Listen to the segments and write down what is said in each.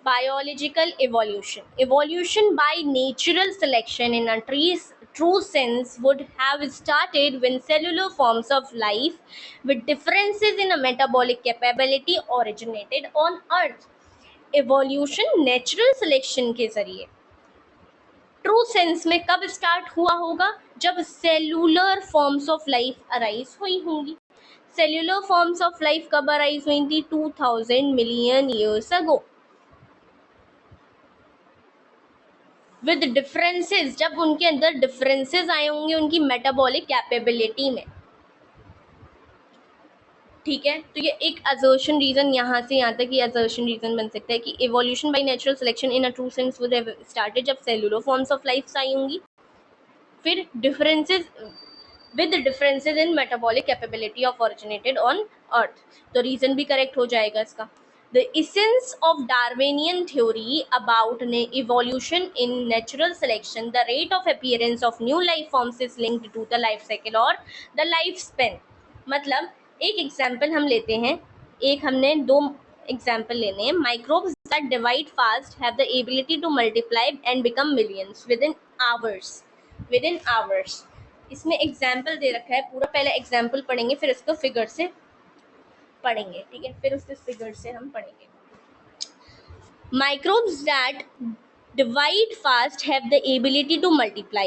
Biological evolution. Evolution by natural selection in a true sense would have started when cellular forms of life with differences in a metabolic capability originated on Earth. Evolution natural selection के जरिए true sense में कब start हुआ होगा? जब cellular forms of life arise हुई होंगी. Cellular forms of life कब अराइज हुई थी? 2000 million years ago. With differences, जब उनके अंदर डिफरेंसेस आए होंगे उनकी मेटाबॉलिक कैपेबिलिटी में. ठीक है, तो ये एक असर्शन रीजन यहाँ से यहाँ तक ये असर्शन रीजन बन सकता है कि evolution by natural selection in a true sense would have started जब सेलुलर फॉर्म्स ऑफ लाइफ आई होंगी. फिर differences with differences in metabolic capability of originated on earth. तो रीजन भी करेक्ट हो जाएगा इसका. The essence of Darwinian theory about evolution in natural selection, the rate of appearance of new life forms is linked to the life cycle or the lifespan. मतलब एक example हम लेते हैं, एक हमने दो एग्जाम्पल लेने हैं. Microbes that divide fast have the ability to multiply and become millions within hours. इसमें एग्जाम्पल दे रखा है पूरा. पहले एग्जाम्पल पढ़ेंगे फिर इसको फिगर से पढ़ेंगे. ठीक है, फिर उसके फिगर से हम पढ़ेंगे. Microbes that divide fast have the ability to multiply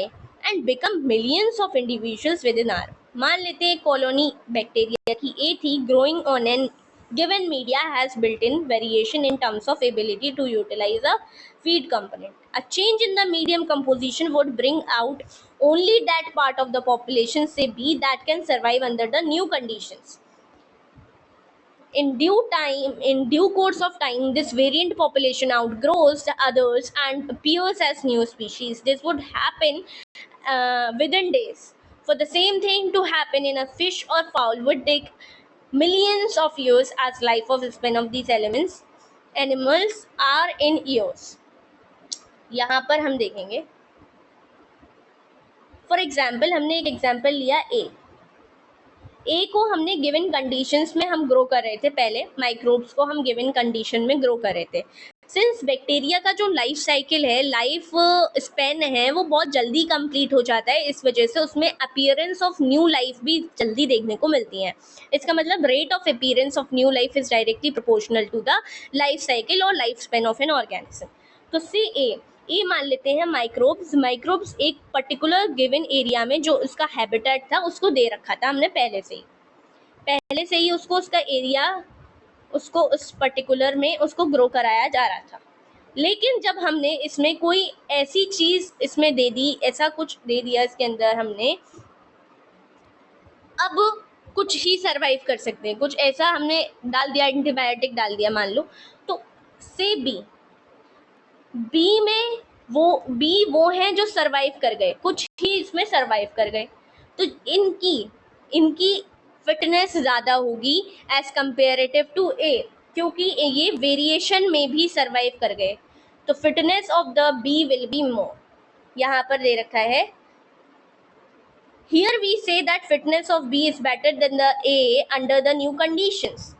and become millions of individuals within hour. मान लेते हैं कॉलोनी बैक्टीरिया की ए थी. growing on an given media has built-in variation in terms of ability to utilize a feed component. A change in the medium composition would bring out only that part of the population, say B, that can survive under the new conditions. In due course of time, this variant population outgrows the others and appears as new species. This would happen within days. For the same thing to happen in a fish or fowl would take millions of years, as life of span of these animals are in years. यहाँ पर हम देखेंगे, for example हमने एक example लिया ए को हमने given conditions में हम ग्रो कर रहे थे. पहले माइक्रोब्स को हम गिवन कंडीशन में ग्रो कर रहे थे. सिंस बैक्टीरिया का जो लाइफ साइकिल है, लाइफ स्पेन है, वो बहुत जल्दी कंप्लीट हो जाता है. इस वजह से उसमें अपीयरेंस ऑफ न्यू लाइफ भी जल्दी देखने को मिलती है. इसका मतलब rate of appearance of new life is directly proportional to the life cycle और life span of an organism. तो सी ए मान लेते हैं माइक्रोब्स एक पर्टिकुलर गिवन एरिया में जो उसका हैबिटेट था उसको दे रखा था हमने पहले से ही उसको उसका एरिया उसको उस पर्टिकुलर में उसको ग्रो कराया जा रहा था. लेकिन जब हमने इसमें कोई ऐसी चीज इसमें दे दी, ऐसा कुछ दे दिया इसके अंदर हमने, अब कुछ ही सरवाइव कर सकते हैं, कुछ ऐसा हमने डाल दिया, एंटीबायोटिक डाल दिया मान लो, तो से बी में वो हैं जो सरवाइव कर गए, कुछ ही इसमें सरवाइव कर गए. तो इनकी फिटनेस ज़्यादा होगी एज कंपेरेटिव टू ए, क्योंकि ये वेरिएशन में भी सरवाइव कर गए. तो fitness of the B will be more. यहाँ पर दे रखा है, here we say that fitness of B is better than the A under the new conditions.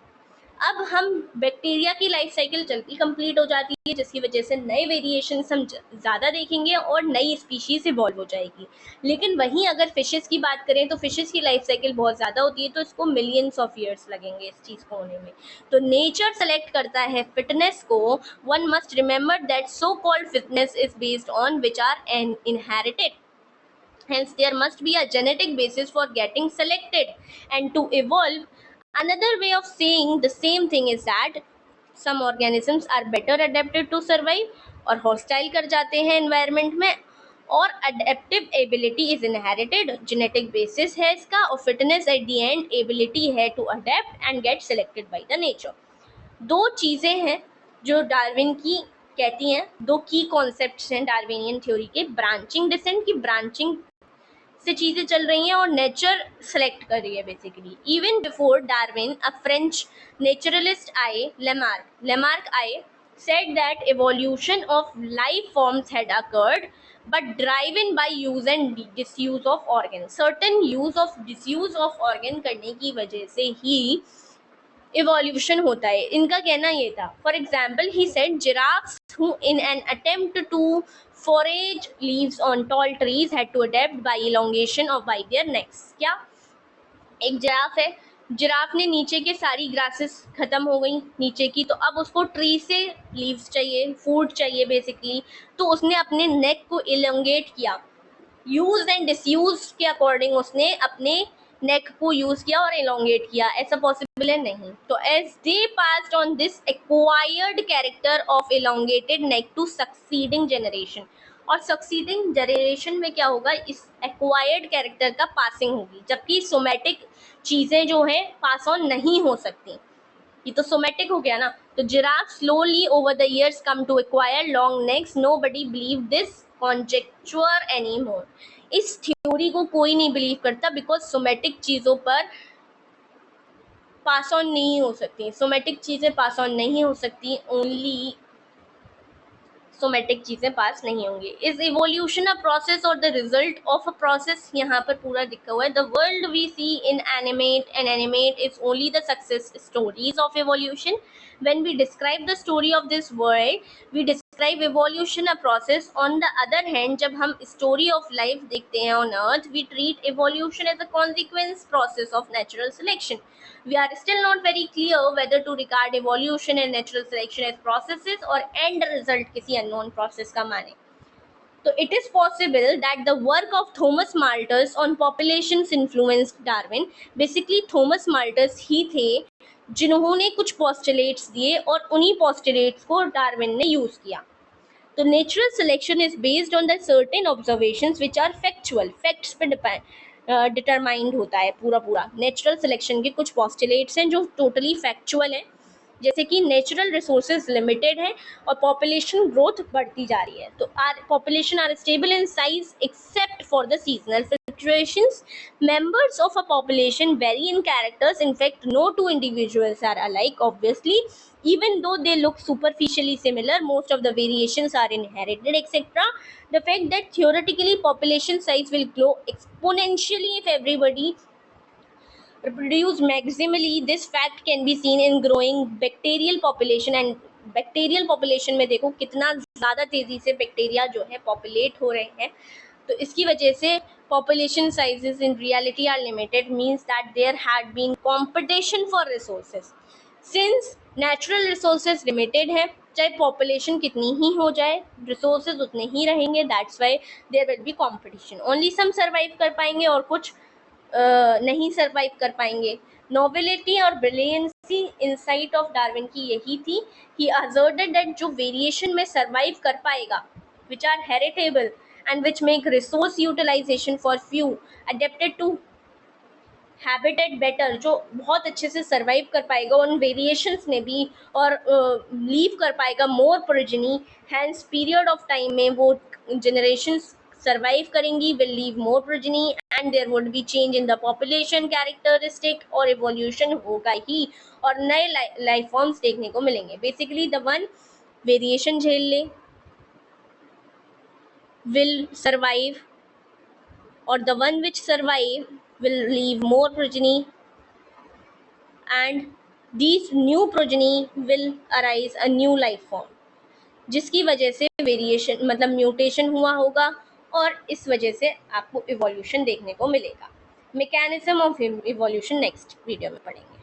अब हम बैक्टीरिया की लाइफ साइकिल जल्दी कंप्लीट हो जाती है, जिसकी वजह से नए वेरिएशंस हम ज़्यादा देखेंगे और नई स्पीशीज इवॉल्व हो जाएगी. लेकिन वहीं अगर फिशेस की बात करें तो फिशेस की लाइफ साइकिल बहुत ज़्यादा होती है, तो इसको मिलियंस ऑफ ईयर्स लगेंगे इस चीज़ को होने में. तो नेचर सेलेक्ट करता है फिटनेस को. One must remember that so called fitness is based on which are an inherited. Hence, there must be a genetic basis for getting selected. And to evolve, another way of saying the same thing is that some organisms are better adapted to survive और hostile कर जाते हैं environment में, और adaptive ability is inherited. genetic basis है इसका, और fitness at the end ability है to adapt and get selected by the nature. दो चीज़ें हैं जो डार्विन की कहती हैं, दो की कॉन्सेप्ट्स हैं डार्विनियन थ्योरी के. ब्रांचिंग डिसेंट की ब्रांचिंग से चीजें चल रही हैं और नेचर सेलेक्ट कर रही है basically. Even before Darwin a French naturalist आए, लेमार्क आए, said that evolution of life forms had occurred but driven by use and disuse of organ. certain use of disuse of organ करने की वजह से ही evolution होता है। इनका कहना ये था, for example he said giraffes who in an attempt to forage leaves on tall trees had to adapt by elongation of by their necks। क्या, एक जिराफ है, जिराफ ने नीचे के सारी ग्रासेस खत्म हो गई नीचे की, तो अब उसको ट्री से लीव्स चाहिए, फूड चाहिए बेसिकली, तो उसने अपने नेक को इलोंगेट किया, यूज एंड डिसयूज के अकॉर्डिंग उसने अपने नेक को यूज किया और इलोंगेट किया। ऐसा पॉसिबल है नहीं। तो as they passed on this acquired character of elongated neck to succeeding generation, और सक्सीडिंग जनरेशन में क्या होगा, इस एक्वायर्ड कैरेक्टर का पासिंग होगी, जबकि सोमैटिक चीजें जो है पास ऑन नहीं हो सकती। ये तो सोमैटिक हो गया ना। तो giraffe slowly over the years come to acquire long necks, nobody believe this conjecture anymore. इस थ्योरी को कोई नहीं बिलीव करता, बिकॉज सोमैटिक चीजों पर पास ऑन नहीं हो सकती, सोमैटिक चीजें पास ऑन नहीं हो सकती, ओनली सोमैटिक चीजें पास नहीं होंगी। Is evolution a process or the result of a process, यहाँ पर पूरा लिखा हुआ है। The world we see inanimate and animate is only the success stories of evolution. when we describe the story of this world, we describe evolution a process. on the other hand, जब हम story of life देखते हैं on earth, we treat evolution as a consequence process of natural selection. We are still not very clear whether to regard evolution and natural selection as processes or end result किसी unknown process का माने। तो it is possible that the work of Thomas Malthus on populations influenced Darwin। Basically Thomas Malthus ही थे जिन्होंने कुछ postulates दिए और उन्हीं postulates को डार्विन ने यूज किया। तो natural selection is based on the certain observations which are factual, facts पे डिटरमाइंड होता है पूरा। नेचुरल सिलेक्शन के कुछ पॉस्टुलेट्स हैं जो टोटली फैक्चुअल हैं, जैसे कि नेचुरल रिसोर्सेज लिमिटेड है और पॉपुलेशन ग्रोथ बढ़ती जा रही है। तो population are stable in size except for the seasonal fluctuations. Members of a population vary in characters. In fact, no two individuals are alike, obviously. Even though they look superficially similar, most of the variations are inherited, etc. The fact that theoretically population size will grow exponentially if everybody reproduce maximally, this fact can be seen in growing bacterial population। and bacterial population में देखो कितना ज़्यादा तेज़ी से bacteria जो है populate हो रहे हैं। तो इसकी वजह से population sizes in reality are limited, means that there had been competition for resources। since natural resources limited है, चाहे population कितनी ही हो जाए resources उतने ही रहेंगे, that's why there will be competition। only some survive कर पाएंगे और कुछ नहीं सर्वाइव कर पाएंगे। नोबिलिटी और ब्रिलियंसी इनसाइट ऑफ डार्विन की यही थी। ही asserted that जो वेरिएशन में सर्वाइव कर पाएगा, which are heritable and which make resource utilization for few, adapted to habitat better, जो बहुत अच्छे से सर्वाइव कर पाएगा उन वेरिएशंस में भी और लीव कर पाएगा more progeny, hence period of time में वो जनरेशंस सर्वाइव करेंगी, will leave more progeny and there would be change in the population characteristic, और इवोल्यूशन होगा ही और नए लाइफ फॉर्म्स देखने को मिलेंगे। बेसिकली द वन वेरिएशन झेल ले will survive, or the one which survive will leave more progeny, and these new progeny will arise a new life form, जिसकी वजह से वेरिएशन मतलब म्यूटेशन हुआ होगा और इस वजह से आपको इवोल्यूशन देखने को मिलेगा। Mechanism of evolution next video में पढ़ेंगे।